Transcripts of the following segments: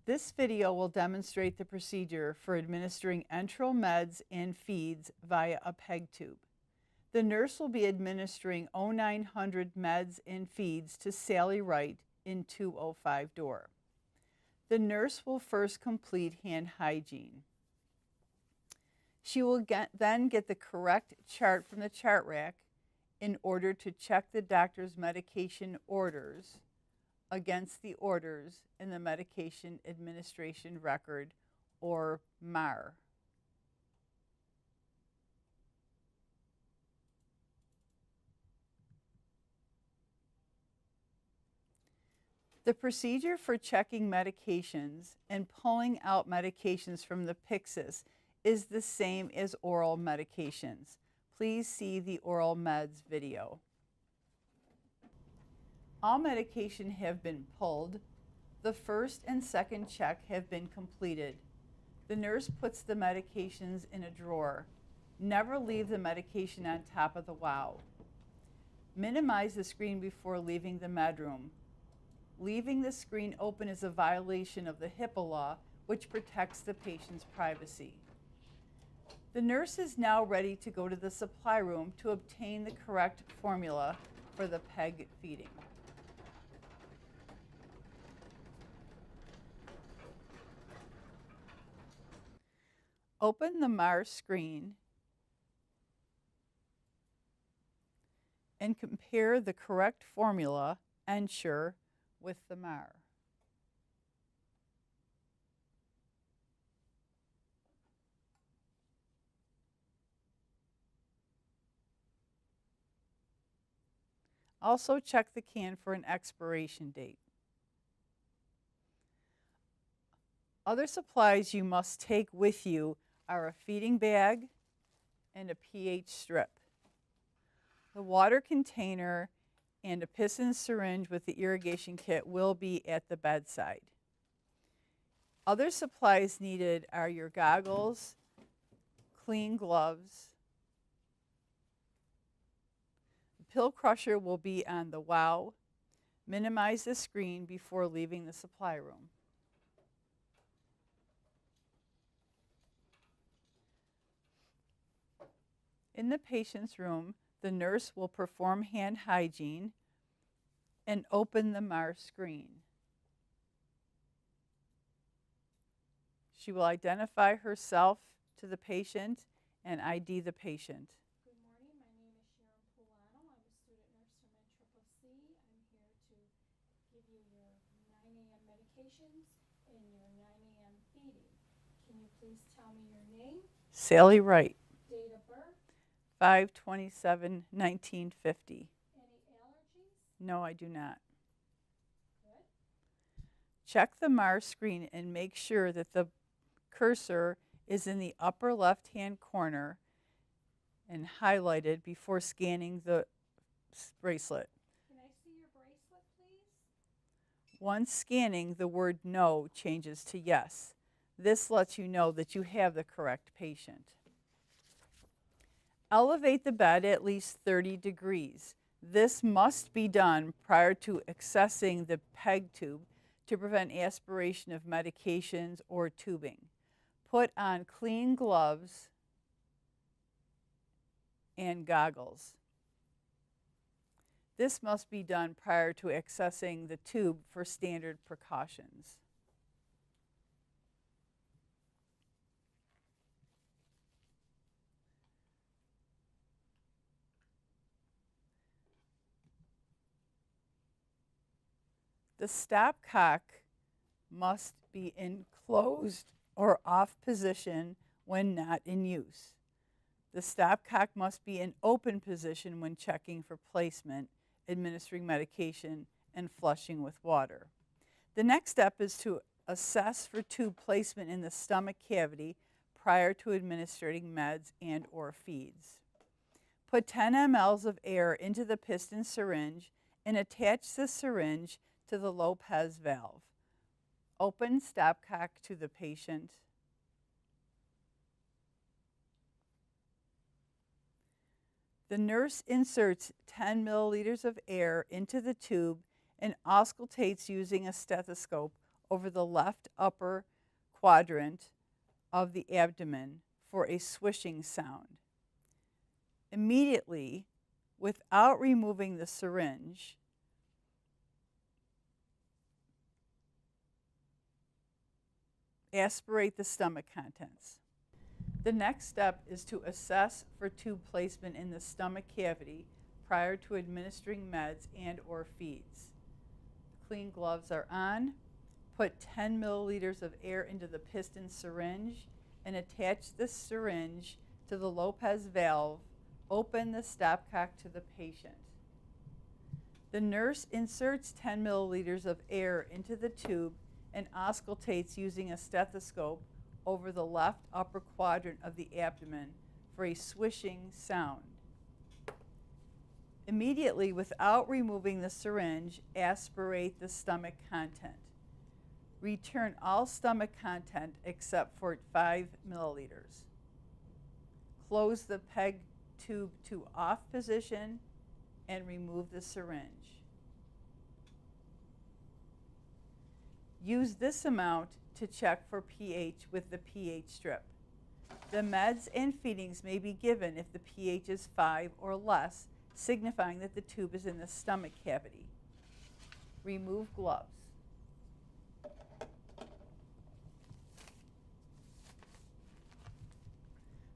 This video will demonstrate the procedure for administering enteral meds and feeds via a PEG tube. The nurse will be administering 0900 meds and feeds to Sally Wright in 205 door. The nurse will first complete hand hygiene. She will then get the correct chart from the chart rack in order to check the doctor's medication orders against the orders in the Medication Administration Record, or MAR. The procedure for checking medications and pulling out medications from the Pyxis is the same as oral medications. Please see the oral meds video. All medication have been pulled. The first and second check have been completed. The nurse puts the medications in a drawer. Never leave the medication on top of the WOW. Minimize the screen before leaving the med room. Leaving the screen open is a violation of the HIPAA law, which protects the patient's privacy. The nurse is now ready to go to the supply room to obtain the correct formula for the PEG feeding. Open the MAR screen and compare the correct formula, Ensure, with the MAR. Also check the can for an expiration date. Other supplies you must take with you are a feeding bag and a pH strip. The water container and a piston syringe with the irrigation kit will be at the bedside. Other supplies needed are your goggles, clean gloves. The pill crusher will be on the WOW. Minimize the screen before leaving the supply room. In the patient's room, the nurse will perform hand hygiene and open the MAR screen. She will identify herself to the patient and ID the patient. Good morning, my name is Sharon Pulano. I'm a student nurse from NCCC. I'm here to give you your 9 a.m. medications and your 9 a.m. feeding. Can you please tell me your name? Sally Wright. Date of birth? 5/27/1950. Any allergies? No, I do not. Good. Check the MAR screen and make sure that the cursor is in the upper left-hand corner and highlighted before scanning the bracelet. Can I see your bracelet, please? Once scanning, the word no changes to yes. This lets you know that you have the correct patient. Elevate the bed at least 30 degrees. This must be done prior to accessing the PEG tube to prevent aspiration of medications or tubing. Put on clean gloves and goggles. This must be done prior to accessing the tube for standard precautions. The stopcock must be in closed or off position when not in use. The stopcock must be in open position when checking for placement, administering medication, and flushing with water. The next step is to assess for tube placement in the stomach cavity prior to administering meds and or feeds. Put 10 mL of air into the piston syringe and attach the syringe to the Lopez valve. Open stopcock to the patient. The nurse inserts 10 milliliters of air into the tube and auscultates using a stethoscope over the left upper quadrant of the abdomen for a swishing sound. Immediately, without removing the syringe, aspirate the stomach contents. The next step is to assess for tube placement in the stomach cavity prior to administering meds and or feeds. Clean gloves are on. Put 10 milliliters of air into the piston syringe and attach the syringe to the Lopez valve. Open the stopcock to the patient. The nurse inserts 10 milliliters of air into the tube and auscultates using a stethoscope over the left upper quadrant of the abdomen for a swishing sound. Immediately, without removing the syringe, aspirate the stomach content. Return all stomach content except for 5 milliliters. Close the PEG tube to off position and remove the syringe. Use this amount to check for pH with the pH strip. The meds and feedings may be given if the pH is 5 or less, signifying that the tube is in the stomach cavity. Remove gloves.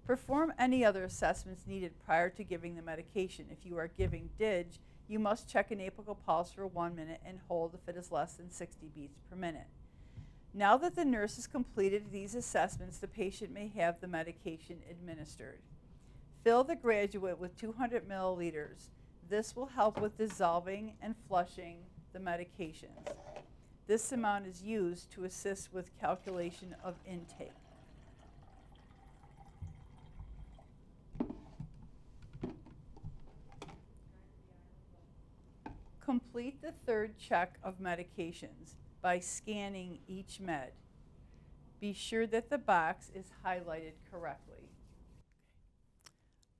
Perform any other assessments needed prior to giving the medication. If you are giving DIG, you must check an apical pulse for 1 minute and hold if it is less than 60 beats per minute. Now that the nurse has completed these assessments, the patient may have the medication administered. Fill the graduate with 200 milliliters. This will help with dissolving and flushing the medications. This amount is used to assist with calculation of intake. Complete the third check of medications by scanning each med. Be sure that the box is highlighted correctly.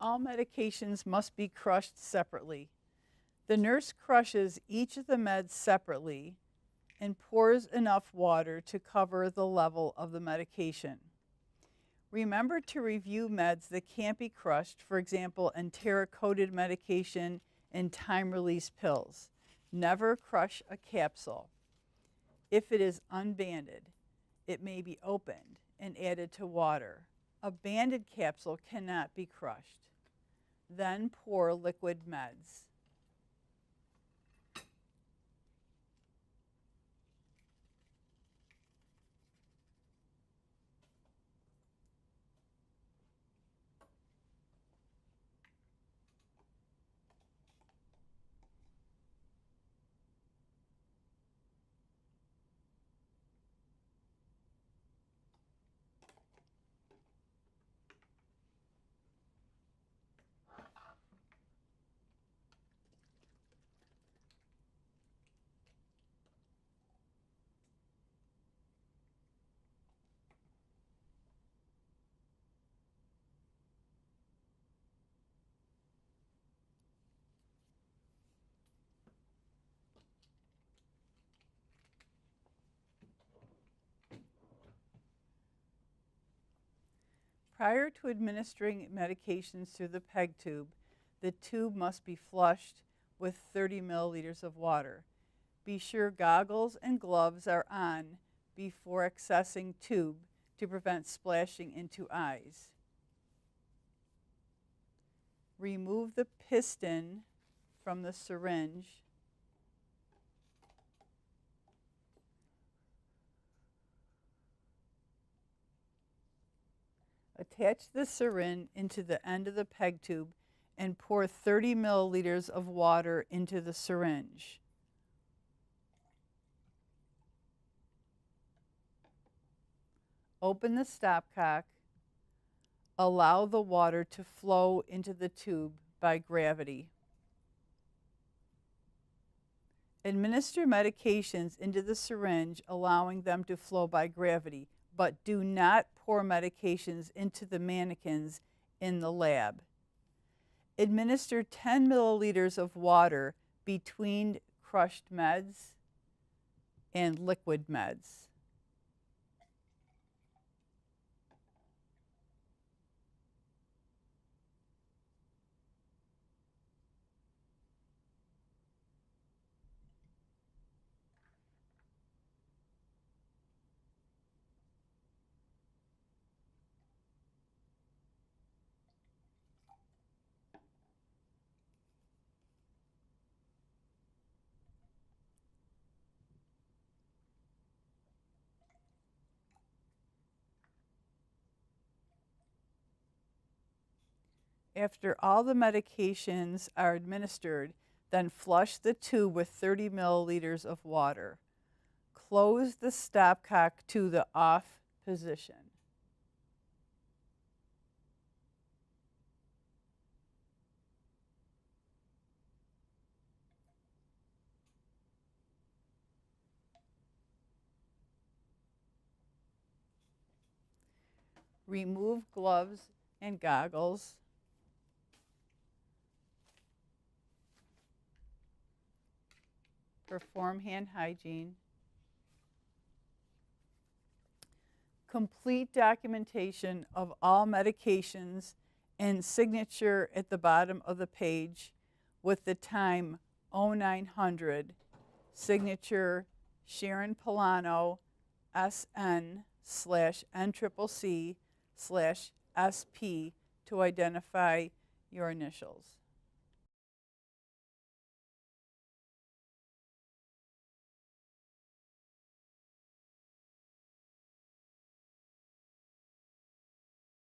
All medications must be crushed separately. The nurse crushes each of the meds separately and pours enough water to cover the level of the medication. Remember to review meds that can't be crushed, for example, enteric-coated medication and time-release pills. Never crush a capsule. If it is unbanded, it may be opened and added to water. A banded capsule cannot be crushed. Then pour liquid meds. Prior to administering medications through the PEG tube, the tube must be flushed with 30 milliliters of water. Be sure goggles and gloves are on before accessing tube to prevent splashing into eyes. Remove the piston from the syringe. Attach the syringe into the end of the PEG tube and pour 30 milliliters of water into the syringe. Open the stopcock. Allow the water to flow into the tube by gravity. Administer medications into the syringe, allowing them to flow by gravity, but do not pour medications into the mannequins in the lab. Administer 10 milliliters of water between crushed meds and liquid meds. After all the medications are administered, then flush the tube with 30 milliliters of water. Close the stopcock to the off position. Remove gloves and goggles. Perform hand hygiene. Complete documentation of all medications and signature at the bottom of the page with the time 0900, signature Sharon Polano, SN/NCCC/SP to identify your initials.